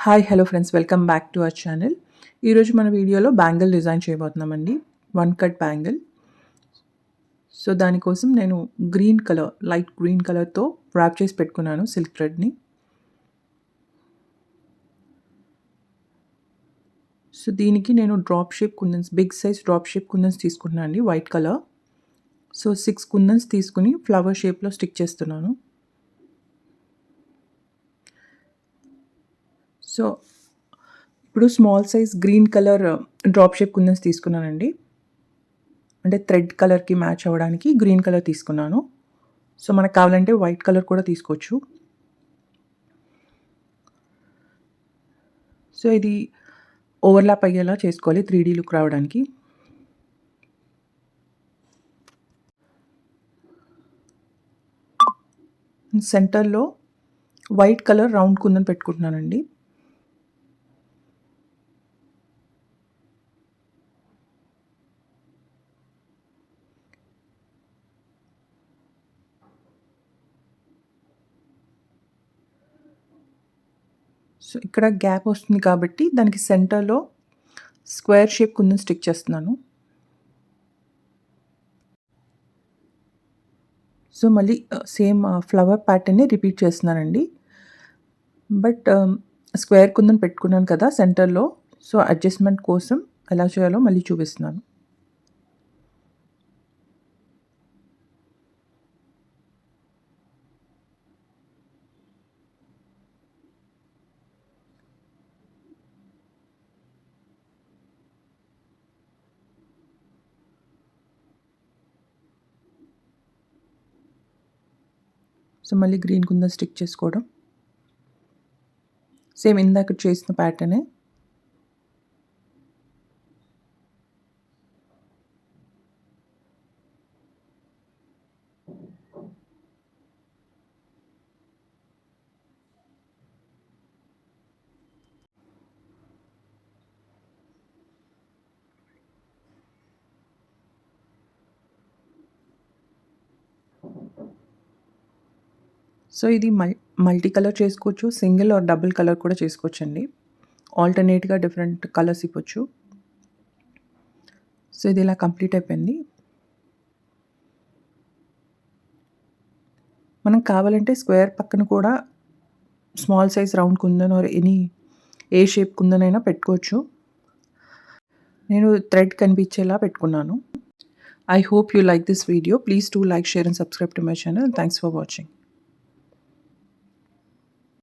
Hi hello friends, welcome back to our channel. ఈరోజు మన వీడియోలో బ్యాంగిల్ డిజైన్ చేయబోతున్నామండి. One cut bangle. సో దానికోసం నేను లైట్ గ్రీన్ కలర్తో ర్యాప్ చేసి పెట్టుకున్నాను సిల్క్ థ్రెడ్ని. సో దీనికి నేను బిగ్ సైజ్ డ్రాప్ షేప్ కుందన్స్ తీసుకున్నాను అండి, వైట్ కలర్. సో 6 కుందన్స్ తీసుకుని ఫ్లవర్ షేప్లో స్టిక్ చేస్తున్నాను. సో ఇప్పుడు small size green colour drop shape kundans తీసుకున్నానండి. అంటే థ్రెడ్ కలర్కి మ్యాచ్ అవ్వడానికి గ్రీన్ కలర్ తీసుకున్నాను. సో మనకు కావాలంటే వైట్ కలర్ కూడా తీసుకోవచ్చు. సో ఇది ఓవర్లాప్ అయ్యేలా చేసుకోవాలి 3D లుక్ రావడానికి. సెంటర్లో వైట్ కలర్ రౌండ్ కుందన్ పెట్టుకుంటున్నానండి. సో ఇక్కడ గ్యాప్ వస్తుంది కాబట్టి దానికి సెంటర్లో స్క్వేర్ షేప్ కుందన్ స్టిక్ చేస్తున్నాను. సో మళ్ళీ సేమ్ ఫ్లవర్ ప్యాటర్న్ని రిపీట్ చేస్తున్నానండి. బట్ స్క్వేర్ కుందన్ పెట్టుకున్నాను కదా సెంటర్లో. సో అడ్జస్ట్మెంట్ కోసం ఎలా చేయాలో మళ్ళీ చూపిస్తున్నాను. సో మళ్ళీ గ్రీన్ కుందన్ స్టిక్ చేసుకోవడం. సేమ్ ఇందాక చేసిన ప్యాటర్నే. సో ఇది మల్టీ కలర్ చేసుకోవచ్చు, సింగిల్ ఆర్ డబుల్ కలర్ కూడా చేసుకోవచ్చండి. ఆల్టర్నేట్గా డిఫరెంట్ కలర్స్ ఇవ్వచ్చు. సో ఇది ఇలా కంప్లీట్ అయిపోయింది. మనం కావాలంటే స్క్వేర్ పక్కన కూడా small size round kundan or ఏ షేప్ కుందన్ అయినా పెట్టుకోవచ్చు. నేను థ్రెడ్ కనిపించేలా పెట్టుకున్నాను. I hope you like this video. Please do like, share and subscribe to my channel. Thanks for watching.